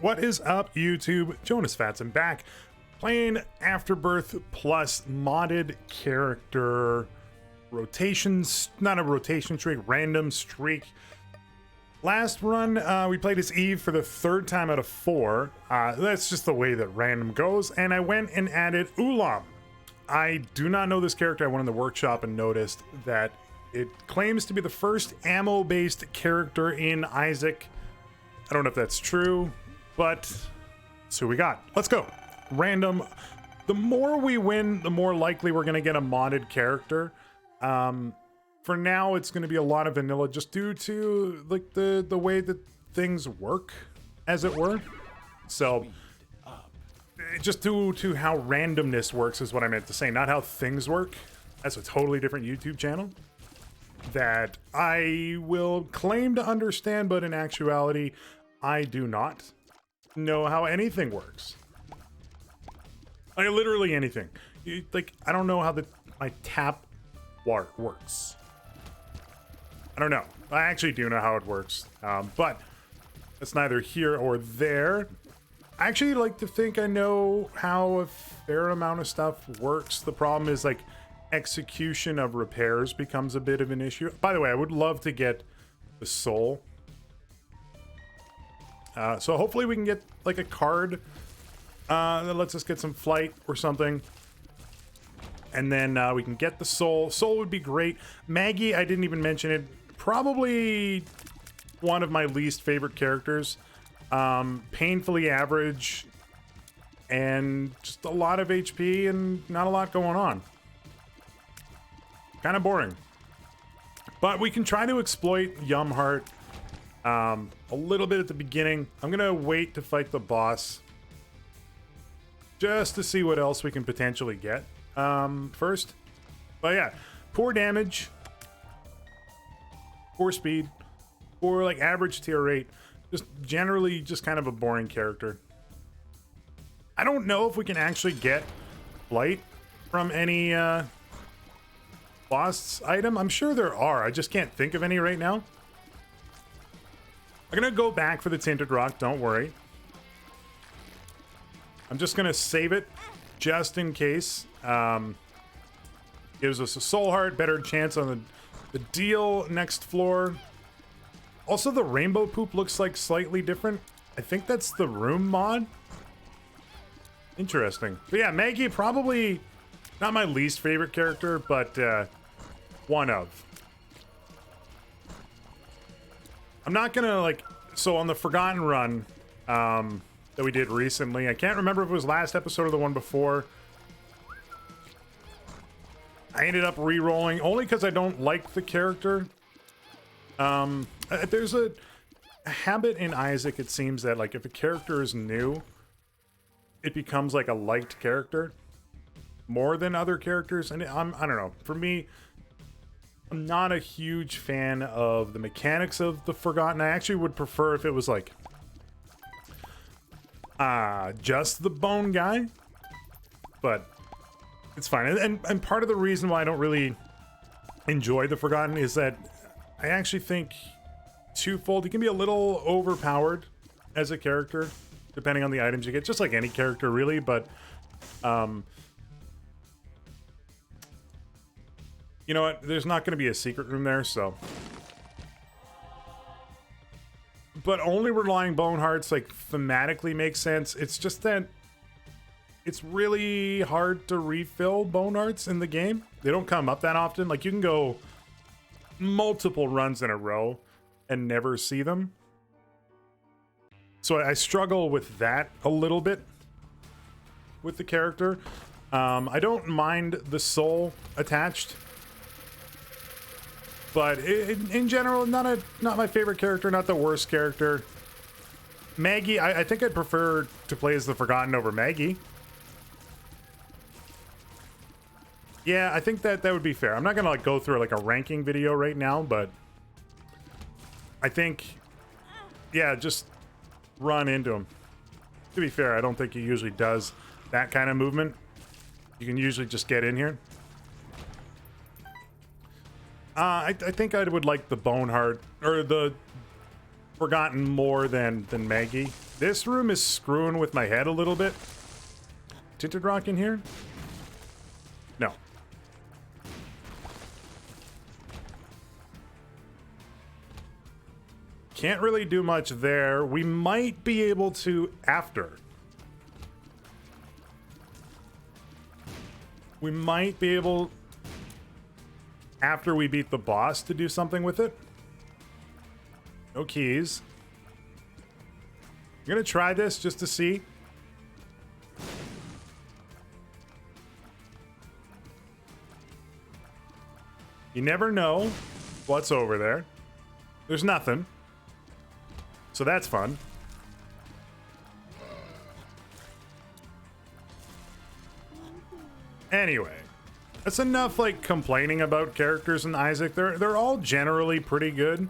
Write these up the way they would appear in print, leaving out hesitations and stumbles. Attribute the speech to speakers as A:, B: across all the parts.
A: What is up, YouTube? Jonusfatson back, playing Afterbirth plus modded character rotations, not a rotation streak, random streak. Last run, we played as Eve for the third time out of 4. That's just the way that random goes, and I went and added Ulam. I do not know this character. I went in the workshop and noticed that it claims to be the first ammo-based character in Isaac. I don't know if that's true, but that's who we got. Let's go. Random. The more we win, the more likely we're going to get a modded character. For now, it's going to be a lot of vanilla just due to like the way that things work, as it were. So just due to how randomness works is what I meant to say, not how things work. That's a totally different YouTube channel that I will claim to understand, but in actuality, I do not know how anything works. Like literally anything. Like I don't know how my tap water works. I don't know. I actually do know how it works, but it's neither here or there. I actually like to think I know how a fair amount of stuff works. The problem is like execution of repairs becomes a bit of an issue. By the way, I would love to get the soul. So hopefully we can get like a card that lets us get some flight or something. And then we can get the soul. Soul would be great. Maggie, I didn't even mention it. Probably one of my least favorite characters. Painfully average. And just a lot of HP and not a lot going on. Kind of boring. But we can try to exploit Yumheart a little bit at the beginning. I'm going to wait to fight the boss. Just to see what else we can potentially get. First, but yeah, poor damage, poor speed, poor like average tier rate, just generally just kind of a boring character. I don't know if we can actually get flight from any boss item. I'm sure there are, I just can't think of any right now. I'm gonna go back for the tinted rock, don't worry. I'm just gonna save it just in case. Gives us a soul heart, better chance on the deal next floor. Also, the rainbow poop looks like slightly different. I think that's the room mod. Interesting. But yeah, Maggie, probably not my least favorite character, but one of. I'm not gonna like, so on the Forgotten run that we did recently, I can't remember if it was last episode or the one before, I ended up re-rolling only because I don't like the character. There's a habit in Isaac, it seems, that like if a character is new, it becomes like a liked character more than other characters. And I don't know. For me, I'm not a huge fan of the mechanics of the Forgotten. I actually would prefer if it was like just the bone guy, but it's fine. And part of the reason why I don't really enjoy the Forgotten is that I actually think twofold. He can be a little overpowered as a character, depending on the items you get, just like any character really, but you know what? There's not going to be a secret room there, so. But only relying bone hearts like thematically makes sense. It's just that it's really hard to refill bone hearts in the game. They don't come up that often. Like you can go multiple runs in a row and never see them. So I struggle with that a little bit with the character. I don't mind the soul attached, but in general, not my favorite character, not the worst character. Maggie, I think I'd prefer to play as the Forgotten over Maggie. Yeah, I think that would be fair. I'm not gonna like go through like a ranking video right now, but I think, yeah, just run into him. To be fair, I don't think he usually does that kind of movement. You can usually just get in here. I think I would like the bone heart or the forgotten more than Maggie. This room is screwing with my head a little bit. Tinted rock in here? No. Can't really do much there. We might be able to after. We might be able, after we beat the boss, to do something with it. No keys. I'm gonna try this just to see. You never know what's over there. There's nothing. So that's fun. Anyway, that's enough like complaining about characters in Isaac. They're all generally pretty good.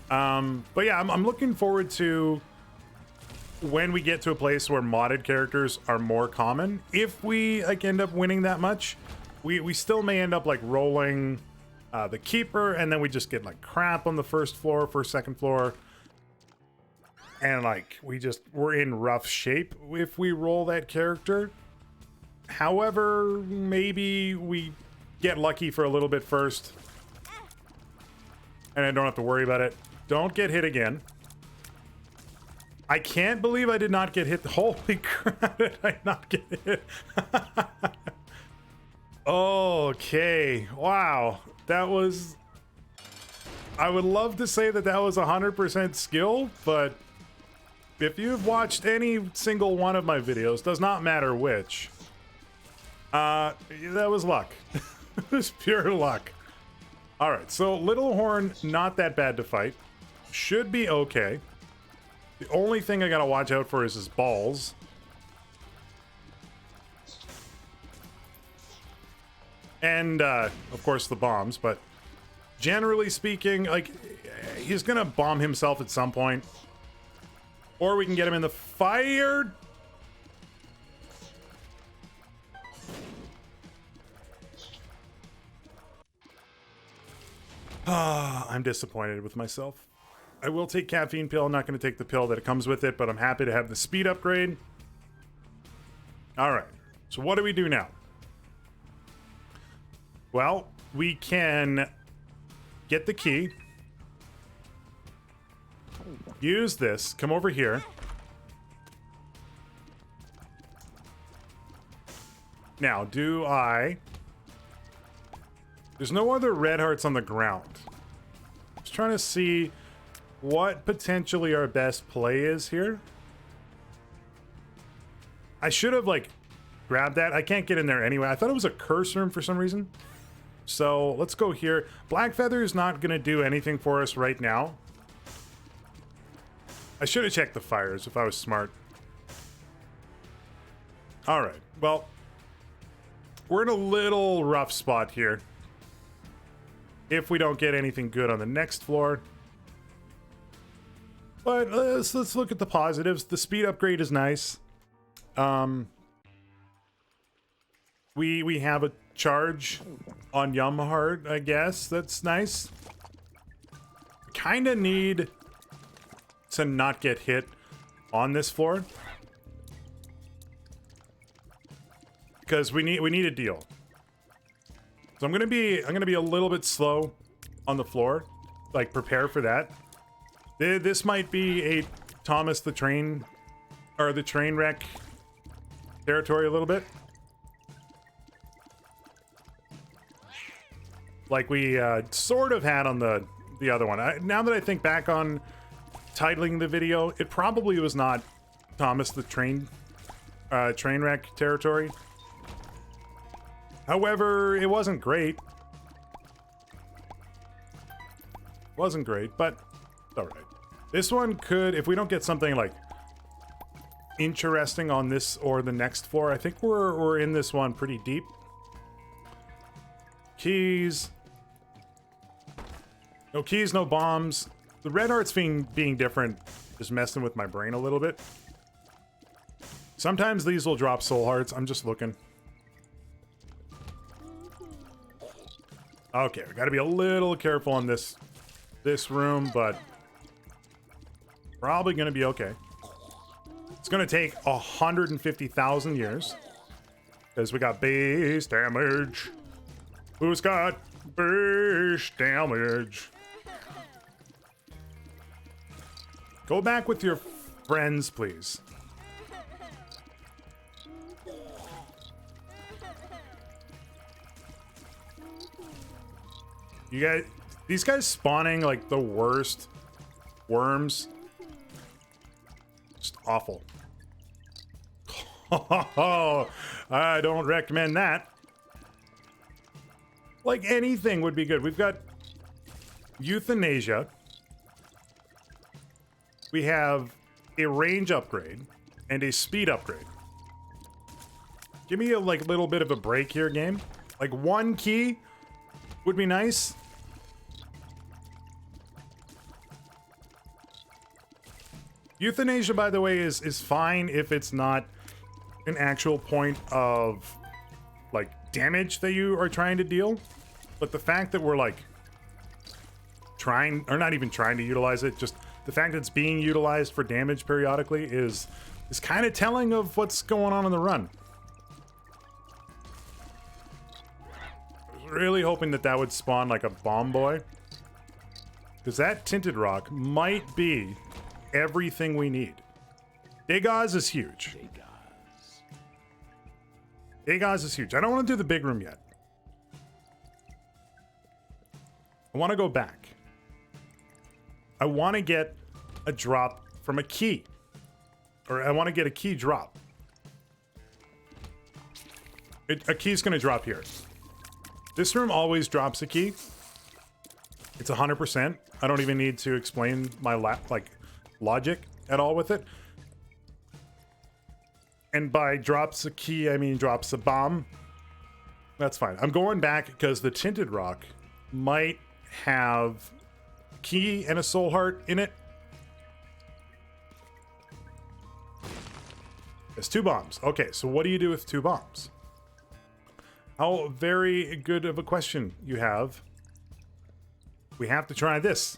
A: But yeah, I'm looking forward to when we get to a place where modded characters are more common. If we like end up winning that much, we still may end up like rolling the keeper, and then we just get like crap on the first floor, second floor, and like we're in rough shape if we roll that character. However, maybe we get lucky for a little bit first, and I don't have to worry about it. Don't get hit again. I can't believe I did not get hit. Holy crap, did I not get hit? Okay, wow. That was... I would love to say that that was 100% skill, but if you've watched any single one of my videos, does not matter which, that was luck. It was pure luck. Alright, so Little Horn, not that bad to fight. Should be okay. The only thing I gotta watch out for is his balls. And, of course, the bombs, but generally speaking, like, he's gonna bomb himself at some point. Or we can get him in the fire. I'm disappointed with myself. I will take caffeine pill. I'm not going to take the pill that it comes with it, but I'm happy to have the speed upgrade. All right. So what do we do now? Well, we can get the key. Use this. Come over here. Now, do I... There's no other red hearts on the ground. Just trying to see what potentially our best play is here. I should have, like, grabbed that. I can't get in there anyway. I thought it was a curse room for some reason. So, let's go here. Black Feather is not going to do anything for us right now. I should have checked the fires if I was smart. Alright, well, we're in a little rough spot here. If we don't get anything good on the next floor. But let's look at the positives. The speed upgrade is nice. We have a charge on Yum Heart, I guess. That's nice. Kinda need to not get hit on this floor. Because we need a deal. So I'm gonna be a little bit slow on the floor. Like, prepare for that. This might be a Thomas the Train, or the train wreck territory a little bit. Like we sort of had on the other one. Now that I think back on titling the video, it probably was not Thomas the Train wreck territory. However, it wasn't great. Wasn't great, but it's alright. This one could, if we don't get something like interesting on this or the next floor, I think we're in this one pretty deep. Keys. No keys, no bombs. The red hearts being different is messing with my brain a little bit. Sometimes these will drop soul hearts. I'm just looking. Okay, we gotta be a little careful in this room, but Probably gonna be okay. It's gonna take 150,000 years. Because we got base damage. Who's got base damage? Go back with your friends, please. You guys, these guys spawning like the worst worms. Just awful. Oh, I don't recommend that. Like anything would be good. We've got euthanasia. We have a range upgrade and a speed upgrade. Give me a like little bit of a break here, game. Like one key would be nice. Euthanasia, by the way, is fine if it's not an actual point of like damage that you are trying to deal. But the fact that we're like trying, or not even trying to utilize it, just the fact that it's being utilized for damage periodically is kind of telling of what's going on in the run. I was really hoping that that would spawn like a bomb boy, because that tinted rock might be everything we need. Dagaz is huge. Dagaz is huge. I don't want to do the big room yet. I want to go back. I want to get a drop from a key. Or I want to get a key drop. A key's going to drop here. This room always drops a key. It's 100%. I don't even need to explain my logic at all with it. And by drops a key, I mean drops a bomb. That's fine. I'm going back because the tinted rock might have a key and a soul heart in it. There's 2 bombs. Okay, so what do you do with 2 bombs? How very good of a question you have. We have to try this.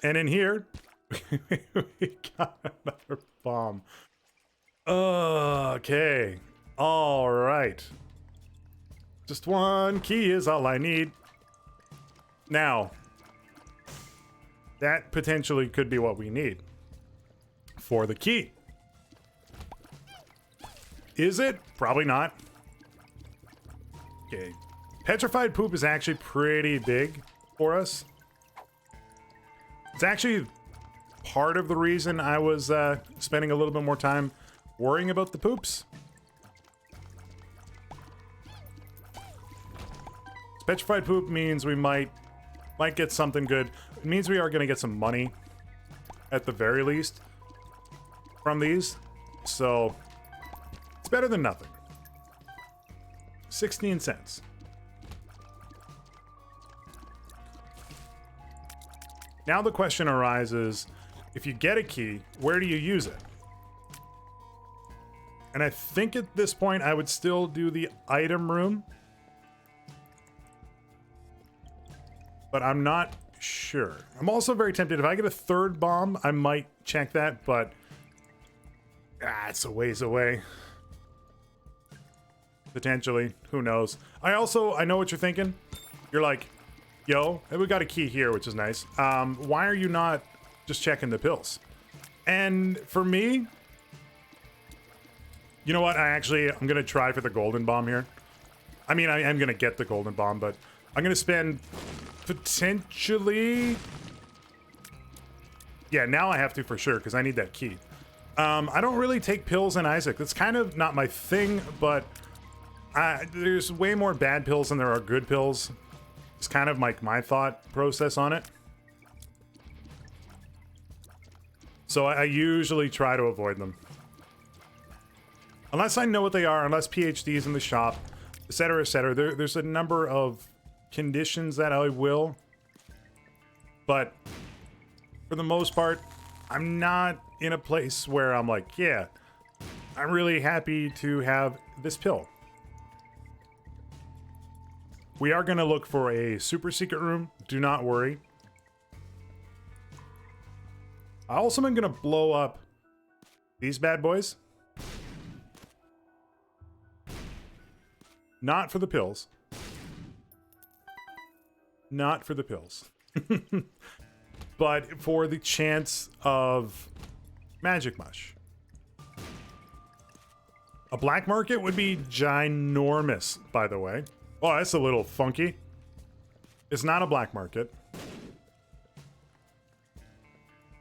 A: And in here, we got another bomb. Okay. All right. Just 1 key is all I need. Now, that potentially could be what we need for the key. Is it? Probably not. Okay. Petrified poop is actually pretty big for us. It's actually part of the reason I was spending a little bit more time worrying about the poops. Petrified poop means we might get something good. It means we are going to get some money at the very least from these. So it's better than nothing. 16 cents. Now the question arises, if you get a key, where do you use it? And I think at this point I would still do the item room. But I'm not sure. I'm also very tempted. If I get a 3rd bomb, I might check that, but it's a ways away. Potentially. Who knows? I know what you're thinking. You're like, yo, we got a key here, which is nice. Why are you not just checking the pills? And for me, you know what? I'm going to try for the golden bomb here. I mean, I am going to get the golden bomb, but I'm going to spend potentially... Yeah, now I have to for sure, because I need that key. I don't really take pills in Isaac. That's kind of not my thing, but there's way more bad pills than there are good pills. It's kind of like my thought process on it. So I usually try to avoid them. Unless I know what they are, unless PhD's in the shop, etc., etc. There's a number of conditions that I will. But for the most part, I'm not in a place where I'm like, yeah, I'm really happy to have this pill. We are going to look for a super secret room. Do not worry. I also am gonna blow up these bad boys. Not for the pills. Not for the pills. But for the chance of magic mush. A black market would be ginormous, by the way. Oh, that's a little funky. It's not a black market.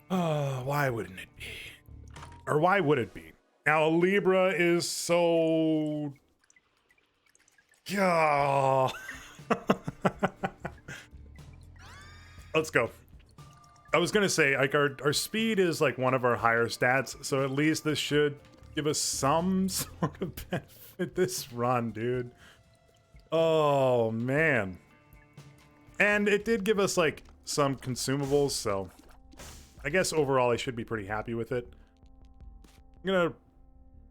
A: Why wouldn't it be? Or why would it be? Now, Libra is so... Yeah. Let's go. I was gonna say, like, our speed is like one of our higher stats, so at least this should give us some sort of benefit this run, dude. Oh, man. And it did give us, like, some consumables, so I guess overall I should be pretty happy with it. I'm gonna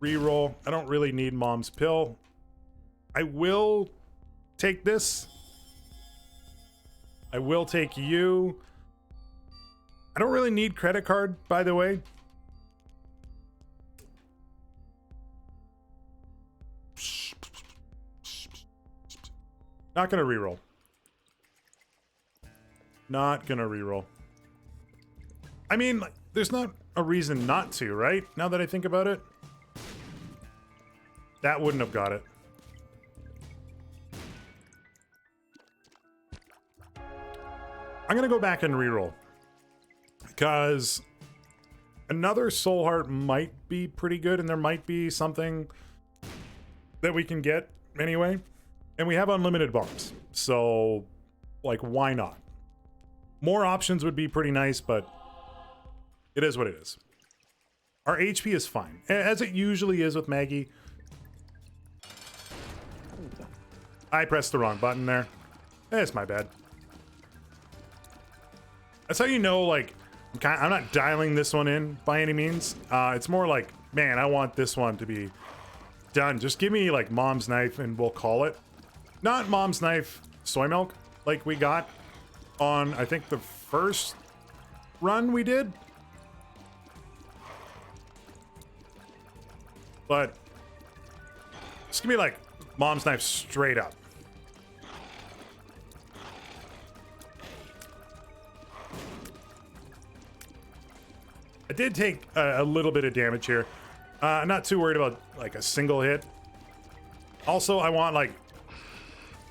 A: re-roll. I don't really need Mom's Pill. I will take this. I will take you. I don't really need credit card, by the way. Not gonna reroll. Not gonna reroll. I mean, like, there's not a reason not to, right? Now that I think about it. That wouldn't have got it. I'm gonna go back and reroll. Because another soul heart might be pretty good, and there might be something that we can get anyway. And we have unlimited bombs, so, like, why not? More options would be pretty nice, but it is what it is. Our HP is fine, as it usually is with Maggie. I pressed the wrong button there. It's my bad. That's how you know, like, I'm not dialing this one in by any means. It's more like, man, I want this one to be done. Just give me, like, Mom's Knife and we'll call it. Not Mom's Knife soy milk like we got on, I think, the first run we did. But just give me, like, Mom's Knife straight up. I did take a little bit of damage here. I'm not too worried about, like, a single hit. Also, I want, like,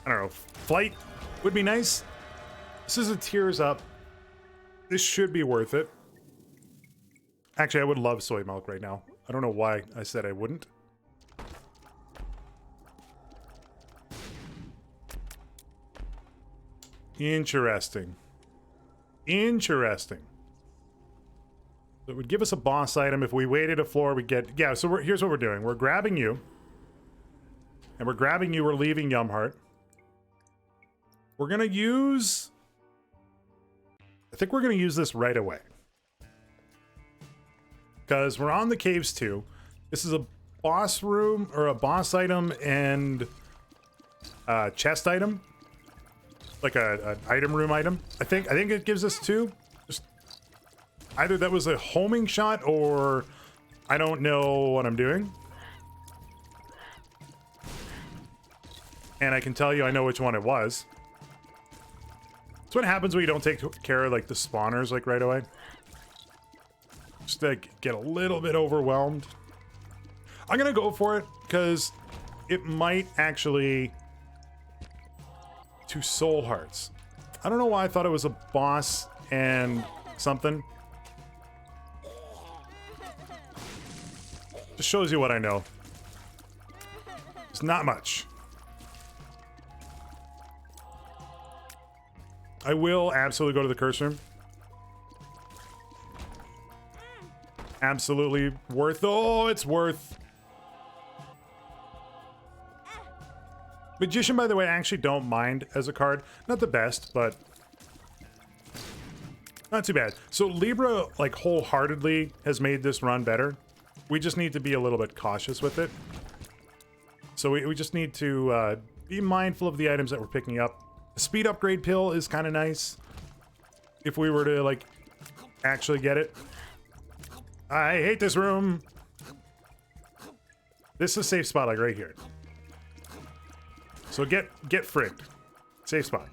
A: I don't know, flight would be nice. This is a tears up. This should be worth it. Actually, I would love soy milk right now. I don't know why I said I wouldn't. Interesting. Interesting. So it would give us a boss item. If we waited a floor, we'd get... Yeah, so here's what we're doing. We're grabbing you. And we're grabbing you. We're leaving Yumheart. We're going to use... I think we're going to use this right away. Because we're on the caves too. This is a boss room, or a boss item and chest item. Like an item room item. I think it gives us two. Just either that was a homing shot, or I don't know what I'm doing. And I can tell you I know which one it was. That's what happens when you don't take care of, like, the spawners, like, right away. Just, like, get a little bit overwhelmed. I'm gonna go for it, because it might actually... to soul hearts. I don't know why I thought it was a boss and something. Just shows you what I know. It's not much. I will absolutely go to the curse room. Absolutely worth... Oh, it's worth... Magician, by the way, I actually don't mind as a card. Not the best, but... not too bad. So Libra, like, wholeheartedly has made this run better. We just need to be a little bit cautious with it. So we just need to be mindful of the items that we're picking up. Speed upgrade pill is kind of nice if we were to, like, actually get it. I hate this room. This is a safe spot, like right here. So get frigged. Safe spot.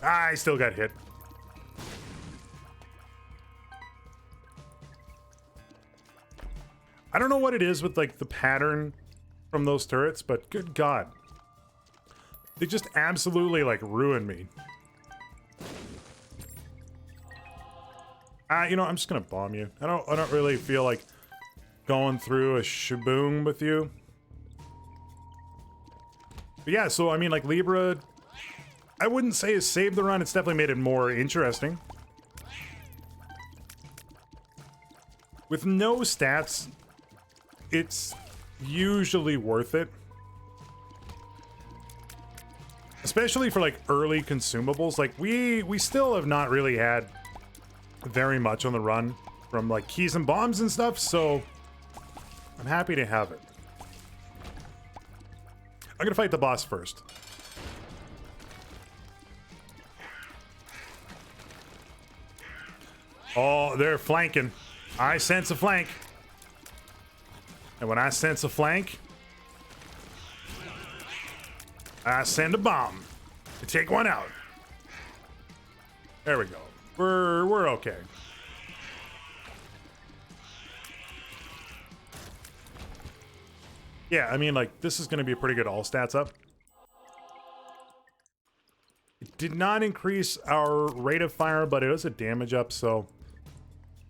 A: I still got hit. I don't know what it is with like the pattern from those turrets, but good God. They just absolutely like ruin me. You know, I'm just gonna bomb you. I don't really feel like going through a shaboom with you. But yeah, so I mean, like Libra, I wouldn't say has saved the run. It's definitely made it more interesting. With no stats, it's usually worth it. Especially for like early consumables. Like we still have not really had very much on the run from like keys and bombs and stuff, so I'm happy to have it. I'm gonna fight the boss first. Oh, they're flanking. I sense a flank. And when I sense a flank, I send a bomb to take one out. There we go. We're okay. Yeah, I mean, like, this is going to be a pretty good all stats up. It did not increase our rate of fire, but it was a damage up, so,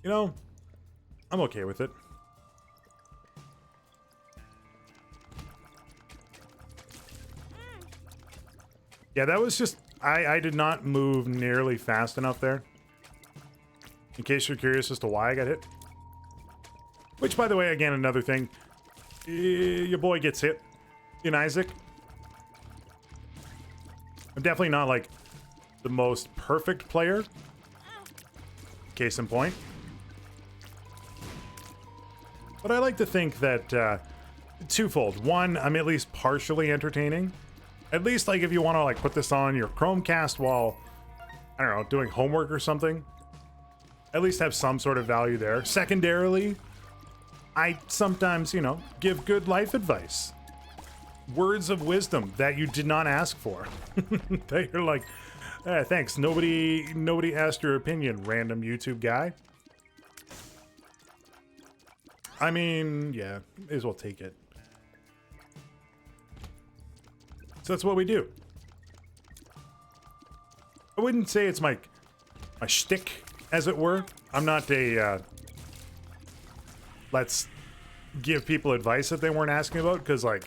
A: you know, I'm okay with it. Yeah, that was just, I did not move nearly fast enough there. In case you're curious as to why I got hit. Which, by the way, again, another thing. Your boy gets hit in Isaac. I'm definitely not, like, the most perfect player. Case in point. But I like to think that, twofold. One, I'm at least partially entertaining. At least, like, if you want to, like, put this on your Chromecast while, I don't know, doing homework or something. At least have some sort of value there. Secondarily, I sometimes, you know, give good life advice. Words of wisdom that you did not ask for. That you're like, thanks. Nobody asked your opinion, random YouTube guy. I mean, yeah, may as well take it. So that's what we do. I wouldn't say it's my shtick, as it were. I'm not a let's give people advice that they weren't asking about, because like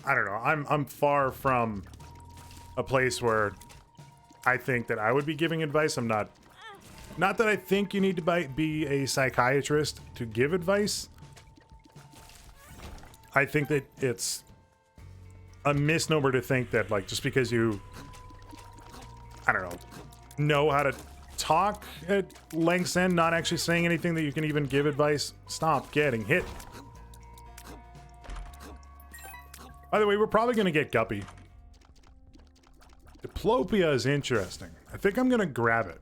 A: I don't know. I'm far from a place where I think that I would be giving advice. I'm not. Not that I think you need to be a psychiatrist to give advice. I think that it's a misnomer to think that, like, just because you, I don't know how to talk at length's end, not actually saying anything, that you can even give advice. Stop getting hit. By the way, we're probably going to get Guppy. Diplopia is interesting. I think I'm going to grab it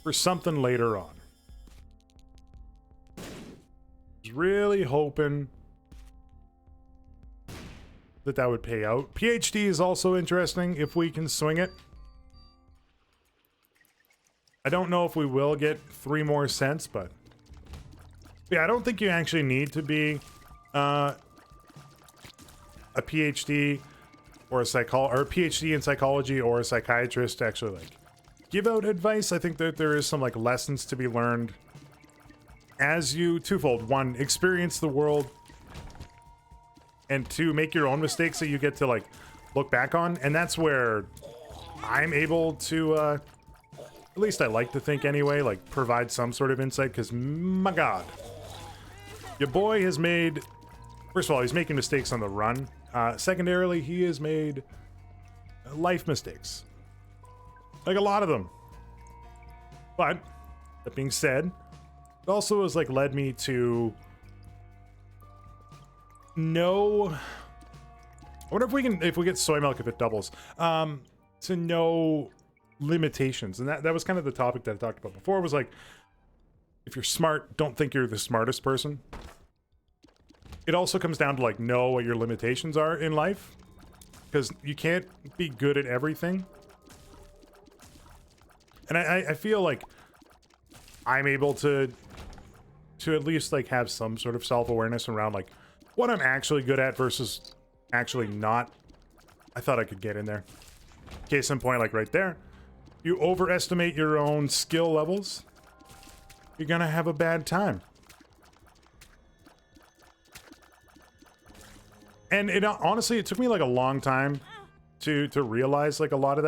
A: for something later on. Was really hoping that would pay out. PhD is also interesting if we can swing it. I don't know if we will get 3 more cents, but yeah, I don't think you actually need to be a PhD or a PhD in psychology or a psychiatrist to actually like give out advice. I think that there is some like lessons to be learned as you twofold. One, experience the world, and 2, make your own mistakes that you get to like look back on. And that's where I'm able to at least I like to think anyway, like provide some sort of insight, because my God, your boy has made, first of all, he's making mistakes on the run. Secondarily, he has made life mistakes. Like a lot of them. But that being said, it also has like led me to know. I wonder if we get soy milk if it doubles. to know limitations. And that was kind of the topic that I talked about before, was like, if you're smart, don't think you're the smartest person. It also comes down to like, know what your limitations are in life, because you can't be good at everything. And I feel like I'm able to at least like have some sort of self-awareness around like what I'm actually good at versus actually not. I thought I could get in there. Case in point, like right there. You overestimate your own skill levels, you're gonna have a bad time. And it honestly, it took me like a long time to realize like a lot of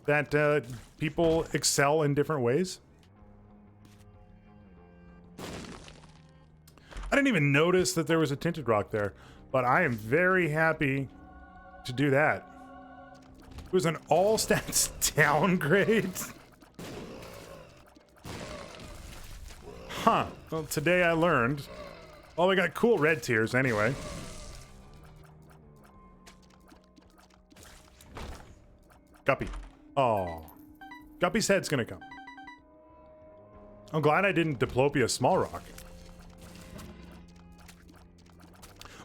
A: that people excel in different ways. I didn't even notice that there was a tinted rock there, but I am very happy to do that. It was an all stats downgrade. Huh. Well, today I learned. Oh, we got cool red tiers anyway. Guppy. Oh. Guppy's head's gonna come. I'm glad I didn't diplopia small rock.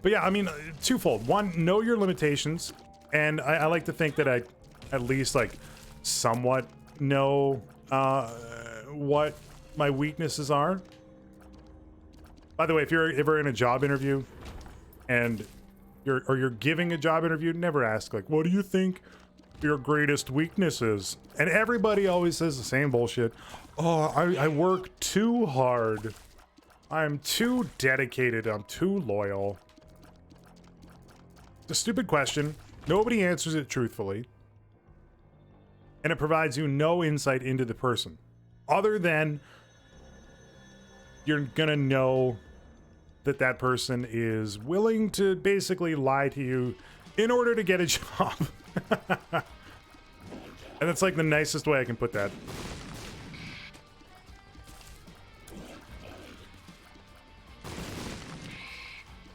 A: But yeah, I mean, twofold. One, know your limitations. And I like to think that I at least like somewhat know what my weaknesses are. By the way, if you're ever in a job interview and you're giving a job interview, never ask like, what do you think your greatest weakness is? And everybody always says the same bullshit. Oh, I work too hard. I'm too dedicated. I'm too loyal. It's a stupid question. Nobody answers it truthfully. And it provides you no insight into the person. Other than you're gonna know that that person is willing to basically lie to you in order to get a job. And that's like the nicest way I can put that.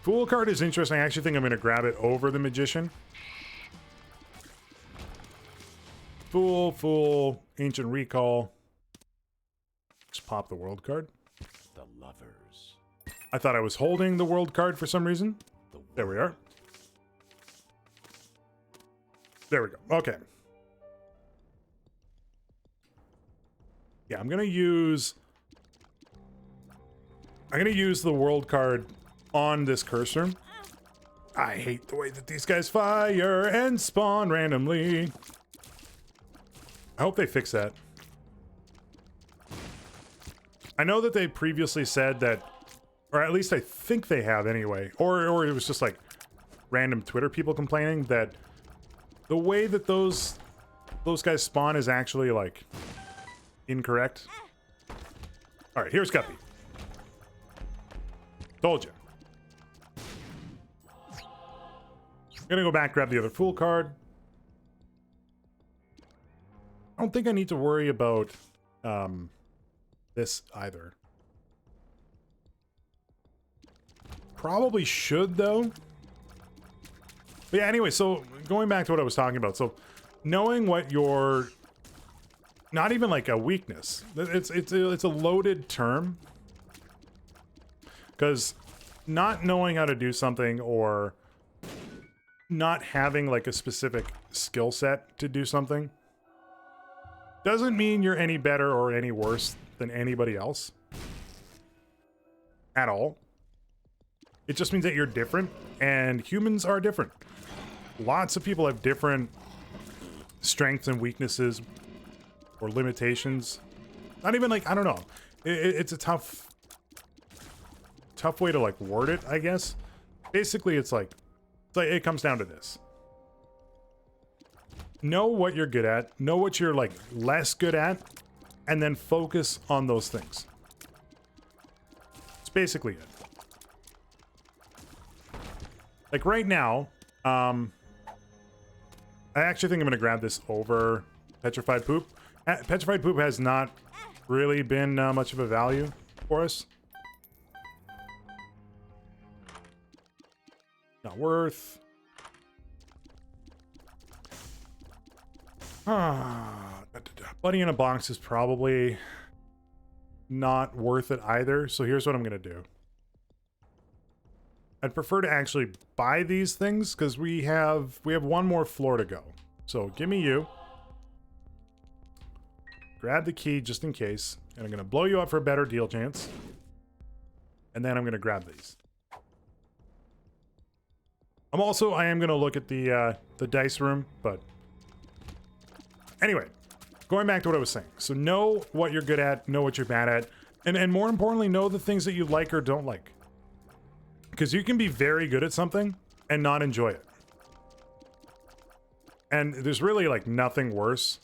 A: Fool card is interesting. I actually think I'm going to grab it over the Magician. Fool, Ancient Recall. Just pop the World card.
B: The Lovers.
A: I thought I was holding the World card for some reason. There we are. There we go. Okay. Yeah, I'm going to use the World card on this cursor. I hate the way that these guys fire and spawn randomly. I hope they fix that. I know that they previously said that, or at least I think they have anyway, or it was just like random Twitter people complaining that the way that those guys spawn is actually like incorrect. All right, here's Guppy. Told you. I'm gonna go back, grab the other Fool card. I don't think I need to worry about this either. Probably should though. But yeah, anyway, so going back to what I was talking about. So knowing what your, not even like a weakness. It's a loaded term. Because not knowing how to do something or not having like a specific skill set to do something doesn't mean you're any better or any worse than anybody else. At all. It just means that you're different, and humans are different. Lots of people have different strengths and weaknesses or limitations. Not even like, I don't know. It's a tough way to like word it, I guess. Basically, it's like it comes down to this. Know what you're good at, know what you're like less good at, and then focus on those things. It's basically it. Like right now, I actually think I'm gonna grab this over Petrified Poop. Petrified Poop has not really been much of a value for us. Not worth. Buddy in a box is probably not worth it either. So here's what I'm going to do. I'd prefer to actually buy these things because we have one more floor to go. So give me you. Grab the key just in case. And I'm going to blow you up for a better deal chance. And then I'm going to grab these. I am going to look at the dice room, but anyway, going back to what I was saying. So know what you're good at, know what you're bad at, and more importantly, know the things that you like or don't like. Because you can be very good at something and not enjoy it. And there's really like nothing worse.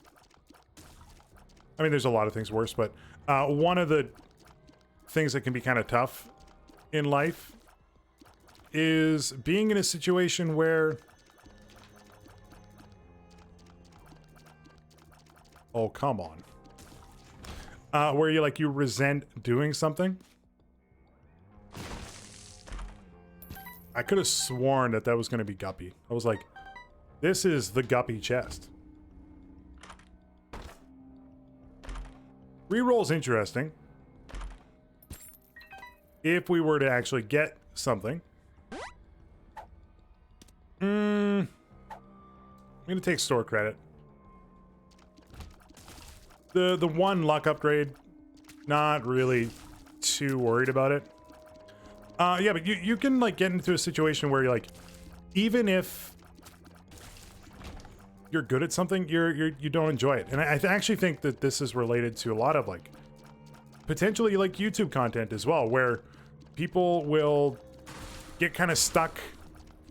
A: I mean, there's a lot of things worse, but one of the things that can be kind of tough in life is being in a situation where, oh, come on, where you resent doing something. I could have sworn that was going to be Guppy. I was like, this is the Guppy chest. Reroll's interesting. If we were to actually get something. I'm going to take store credit. The one luck upgrade, not really too worried about it. Yeah, but you can like get into a situation where you're like, even if you're good at something, you don't enjoy it. And I actually think that this is related to a lot of like potentially like YouTube content as well, where people will get kind of stuck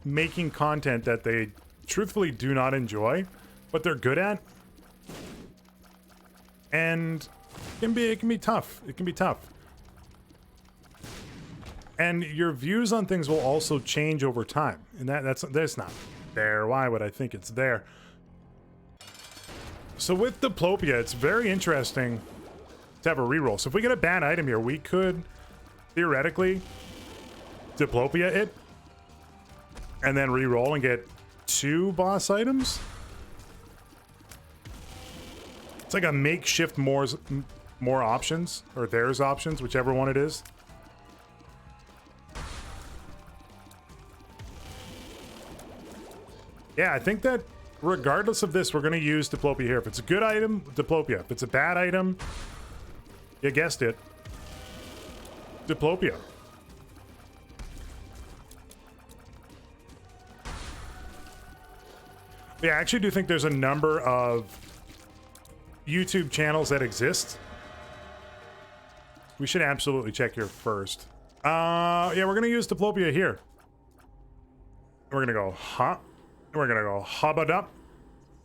A: making content that they truthfully do not enjoy, but they're good at. And it can be tough. It can be tough. And your views on things will also change over time. And that's not there. Why would I think it's there? So with Diplopia, it's very interesting to have a reroll. So if we get a bad item here, we could theoretically Diplopia it and then reroll and get 2 boss items. It's like a makeshift more options, or there's options, whichever one it is. Yeah, I think that regardless of this, we're going to use Diplopia here. If it's a good item, Diplopia. If it's a bad item, you guessed it, Diplopia. Yeah, I actually do think there's a number of YouTube channels that exist. We should absolutely check here first. Yeah, we're going to use Diplopia here. We're going to go, huh? And we're going to go, hubba-dup.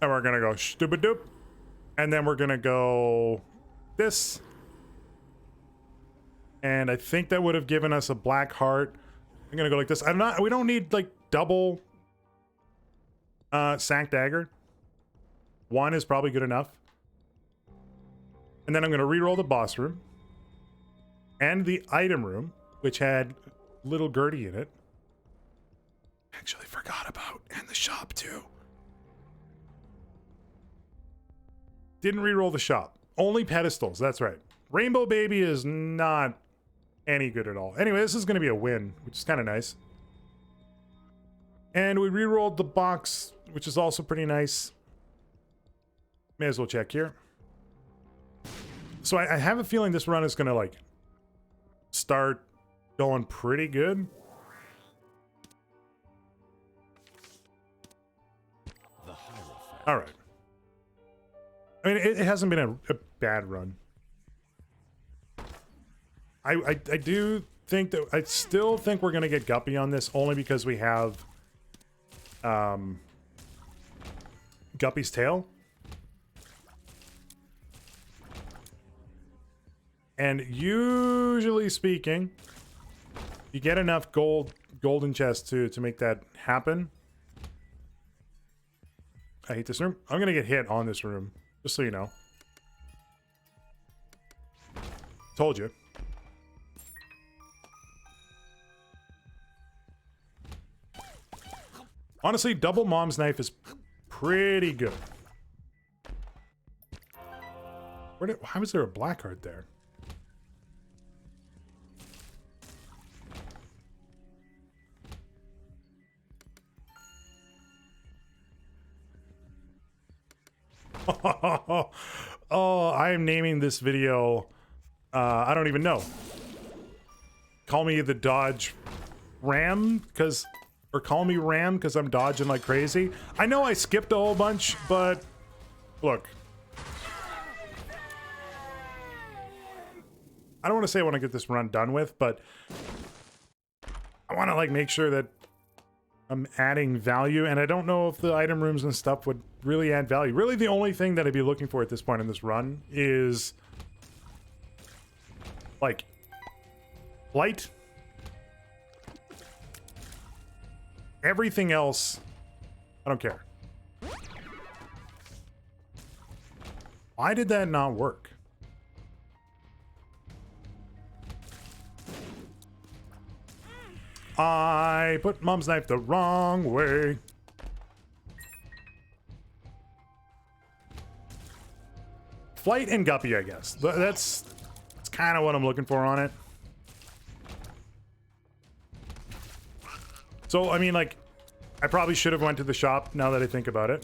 A: And we're going to go, stupid-doop. And then we're going to go this. And I think that would have given us a black heart. I'm going to go like this. We don't need like double sack dagger. One is probably good enough. And then I'm going to reroll the boss room and the item room, which had little Gertie in it. Actually forgot about, and the shop too. Didn't reroll the shop. Only pedestals, that's right. Rainbow Baby is not any good at all. Anyway, this is going to be a win, which is kind of nice. And we rerolled the box, which is also pretty nice. May as well check here. So I have a feeling this run is going to like start going pretty good. All right. I mean, it hasn't been a bad run. I do think that I still think we're gonna get Guppy on this only because we have Guppy's tail. And usually speaking, you get enough golden chests to make that happen. I hate this room. I'm gonna get hit on this room, just so you know. Told you. Honestly, double mom's knife is pretty good. Why was there a black card there? Oh, I am naming this video, I don't even know. Call me the Dodge Ram, or call me Ram because I'm dodging like crazy. I know I skipped a whole bunch, but look. I don't want to say I want to get this run done with, but I want to like make sure that I'm adding value, and I don't know if the item rooms and stuff would really add value. Really, the only thing that I'd be looking for at this point in this run is like light. Everything else, I don't care. Why did that not work? I put Mom's knife the wrong way. Flight and Guppy, I guess. That's kind of what I'm looking for on it. So, I mean, like, I probably should have went to the shop now that I think about it.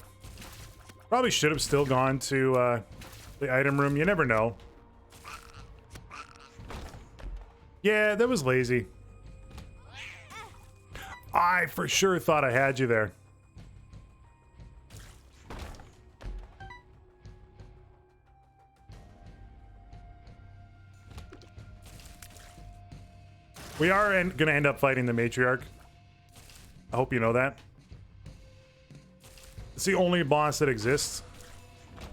A: Probably should have still gone to the item room. You never know. Yeah, that was lazy. I for sure thought I had you there. We are gonna end up fighting the matriarch. I hope you know that. It's the only boss that exists,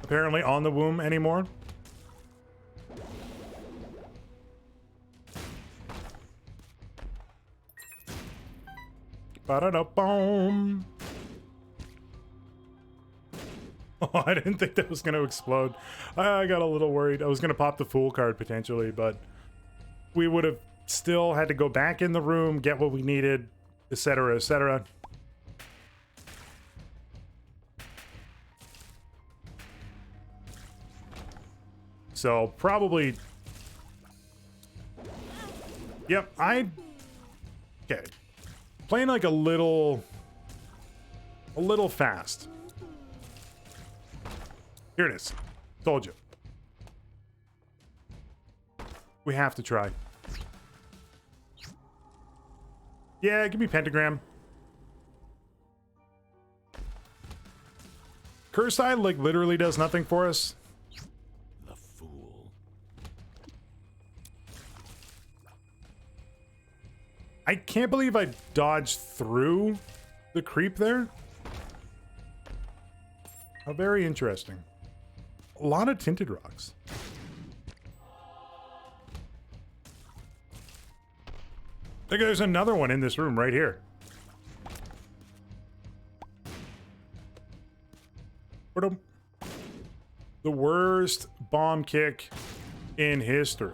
A: apparently, on the womb anymore. Ba-da-da-boom. Oh, I didn't think that was going to explode. I got a little worried. I was going to pop the Fool card potentially, but we would have still had to go back in the room, get what we needed, etc., etc. So, probably... Yep, okay. Playing like a little fast. Here it is. Told you. We have to try. Yeah, give me pentagram. Curse Eye, like, literally does nothing for us.
B: The fool.
A: I can't believe I dodged through the creep there. How very interesting. A lot of tinted rocks. I think there's another one in this room right here. The worst bomb kick in history.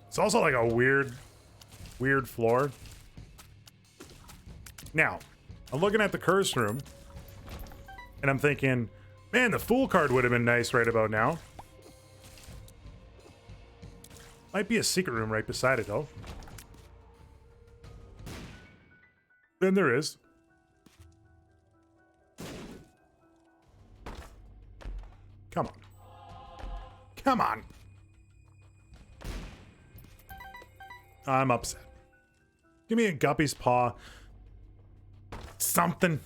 A: It's also like a weird floor. Now, I'm looking at the curse room, and I'm thinking, man, the Fool card would have been nice right about now. Might be a secret room right beside it, though. Then there is. Come on. Come on. I'm upset. Give me a Guppy's Paw. Something.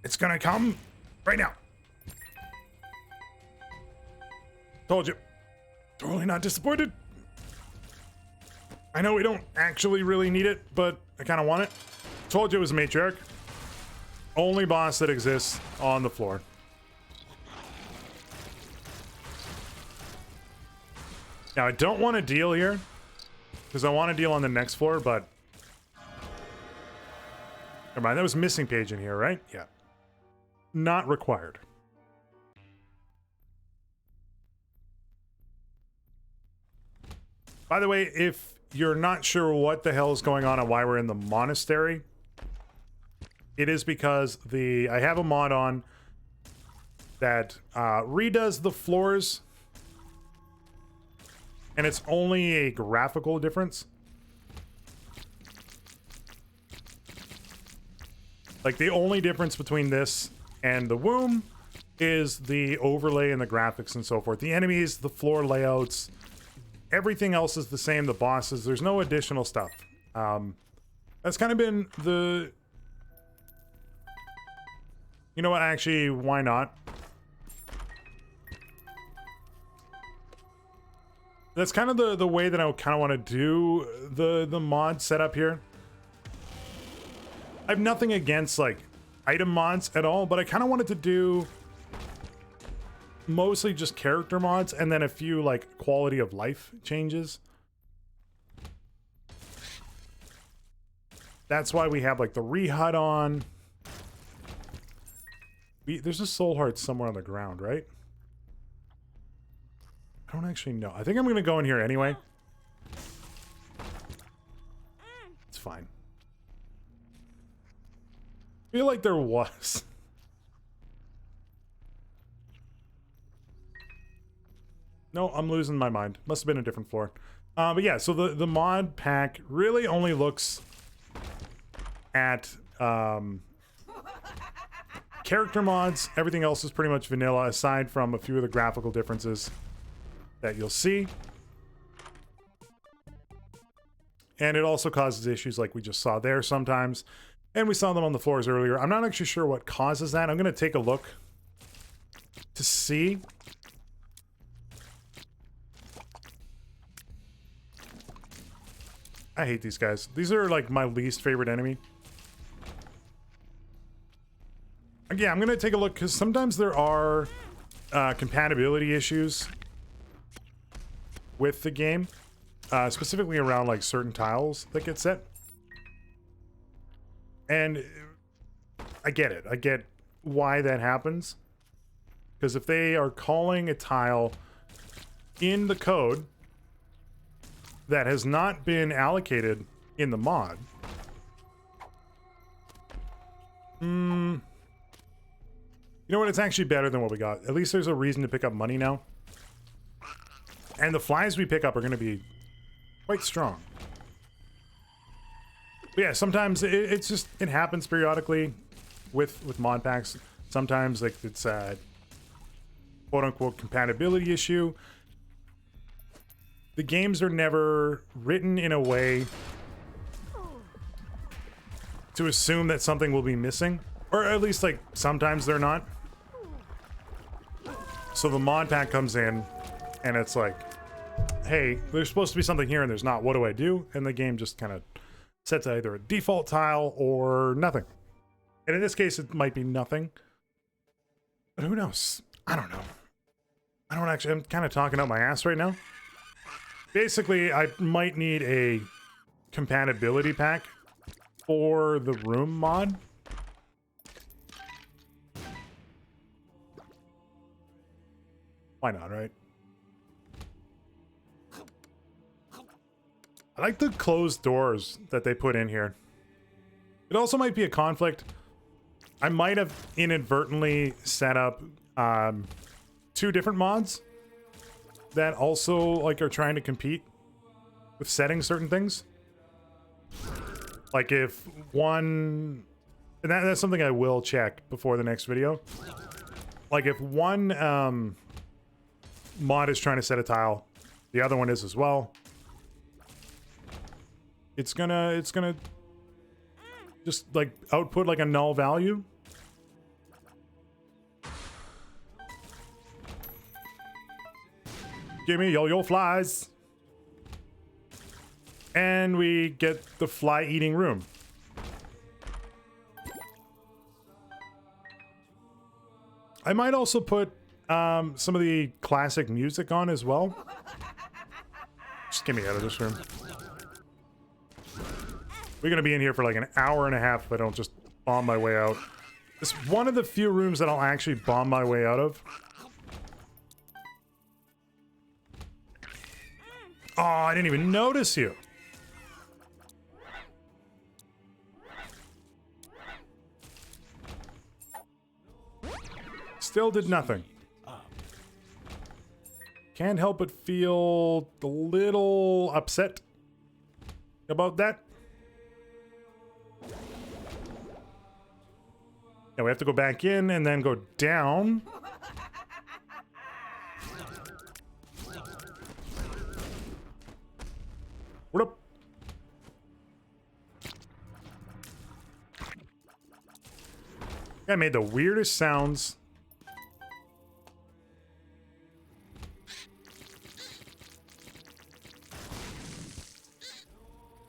A: It's gonna come right now. Told you. Totally not disappointed. I know we don't actually really need it, but I kind of want it. Told you it was a matriarch. Only boss that exists on the floor. Now, I don't want to deal here, because I want to deal on the next floor, but... Never mind, that was missing page in here, right? Yeah. Not required. By the way, if you're not sure what the hell is going on and why we're in the monastery, it is because I have a mod on that redoes the floors, and it's only a graphical difference. Like, the only difference between this and the womb is the overlay and the graphics and so forth. The enemies, the floor layouts, everything else is the same. The bosses, there's no additional stuff. That's kind of been the... You know what, actually, why not? That's kind of the way that I kind of want to do the mod setup here. I have nothing against, like, item mods at all, but I kind of wanted to do mostly just character mods and then a few, like, quality of life changes. That's why we have, like, the re-HUD on. There's a soul heart somewhere on the ground, right? I don't actually know. I think I'm going to go in here anyway. It's fine. I feel like there was. No, I'm losing my mind. Must have been a different floor. But yeah, so the mod pack really only looks at character mods. Everything else is pretty much vanilla, aside from a few of the graphical differences that you'll see. And it also causes issues like we just saw there sometimes. And we saw them on the floors earlier. I'm not actually sure what causes that. I'm going to take a look to see. I hate these guys. These are like my least favorite enemy. Yeah, I'm going to take a look because sometimes there are compatibility issues with the game. Specifically around like certain tiles that get set. And I get it. I get why that happens. Because if they are calling a tile in the code that has not been allocated in the mod, you know what? It's actually better than what we got. At least there's a reason to pick up money now. And the flies we pick up are going to be quite strong. But yeah, sometimes it's just, it happens periodically with mod packs. Sometimes like it's a quote-unquote compatibility issue. The games are never written in a way to assume that something will be missing. Or at least like sometimes they're not. So the mod pack comes in and it's like, hey, there's supposed to be something here and there's not. What do I do? And the game just kind of sets either a default tile or nothing. And in this case, it might be nothing. But who knows? I don't know. I don't actually... I'm kind of talking out my ass right now. Basically, I might need a compatibility pack for the room mod. Why not, right? I like the closed doors that they put in here. It also might be a conflict. I might have inadvertently set up 2 different mods that also like are trying to compete with setting certain things. Like if one, and that's something I will check before the next video. Like if one mod is trying to set a tile, the other one is as well. It's gonna just like output like a null value. Give me yo-yo flies. And we get the fly eating room. I might also put some of the classic music on as well. Just get me out of this room. We're gonna be in here for like an hour and a half if I don't just bomb my way out. It's one of the few rooms that I'll actually bomb my way out of. Oh, I didn't even notice you. Still did nothing. Can't help but feel a little upset about that. Yeah, we have to go back in and then go down. What up? I made the weirdest sounds.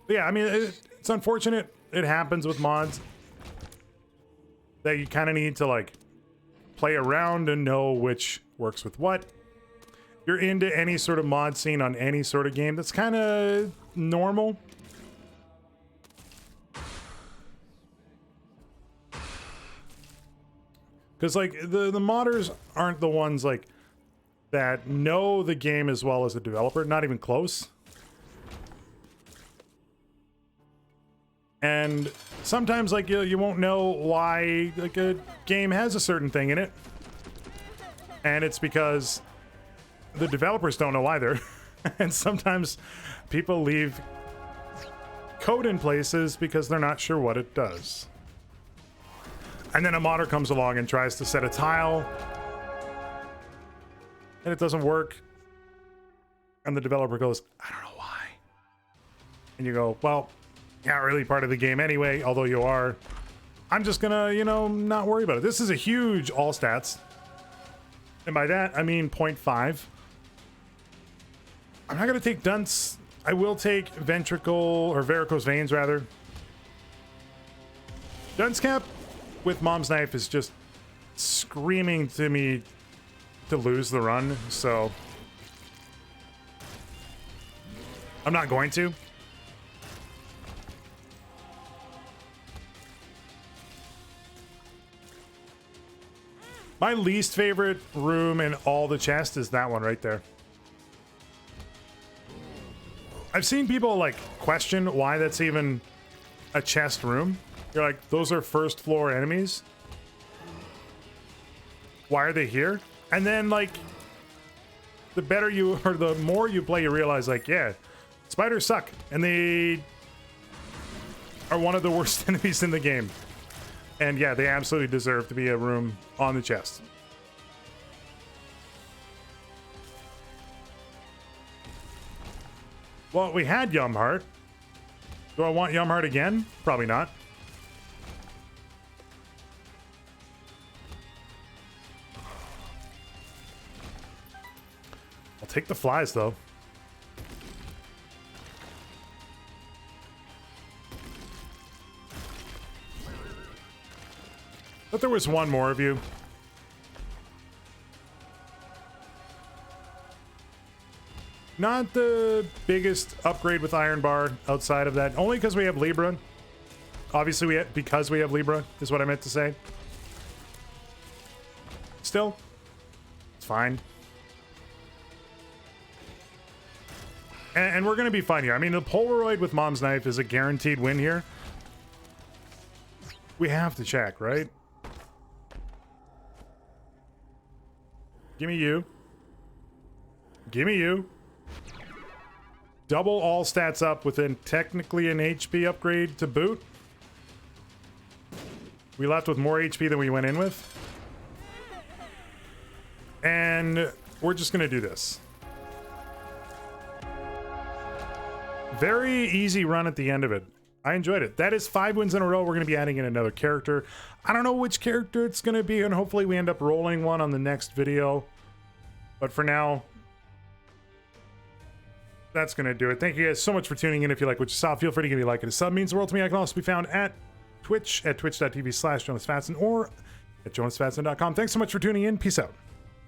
A: Yeah, I mean, it's unfortunate. It happens with mods that you kind of need to like play around and know which works with what. You're into any sort of mod scene on any sort of game, that's kind of normal. Because like the modders aren't the ones like that know the game as well as the developer, not even close. And sometimes like you won't know why like a game has a certain thing in it. And it's because the developers don't know either. And sometimes people leave code in places because they're not sure what it does. And then a modder comes along and tries to set a tile, and it doesn't work. And the developer goes, I don't know why. And you go, well, you're not really part of the game anyway, although you are. I'm just gonna, you know, not worry about it. This is a huge all stats. And by that, I mean 0.5. I'm not gonna take dunce. I will take ventricle, or varicose veins rather. Dunce cap with Mom's Knife is just screaming to me to lose the run, so I'm not going to. My least favorite room in all the chest is that one right there. I've seen people like question why that's even a chest room. You're like, those are first floor enemies? Why are they here? And then like, the better you, or the more you play, you realize like, yeah, spiders suck. And they are one of the worst enemies in the game. And yeah, they absolutely deserve to be a room on the chest. Well, we had Yumheart. Do I want Yumheart again? Probably not. I'll take the flies, though. But there was one more of you. Not the biggest upgrade with Iron Bar outside of that. Only because we have Libra. Obviously, because we have Libra is what I meant to say. Still, it's fine. And we're going to be fine here. I mean, the Polaroid with Mom's Knife is a guaranteed win here. We have to check, right? Give me you. Give me you. Double all stats up within technically an HP upgrade to boot. We left with more HP than we went in with. And we're just going to do this. Very easy run at the end of it. I enjoyed it. That is 5 wins in a row. We're going to be adding in another character. I don't know which character it's going to be, and hopefully we end up rolling one on the next video. But for now, that's going to do it. Thank you guys so much for tuning in. If you like what you saw, feel free to give me a like and a sub. It means the world to me. I can also be found at Twitch at twitch.tv/Jonusfatson or at jonusfatson.com. Thanks so much for tuning in. Peace out.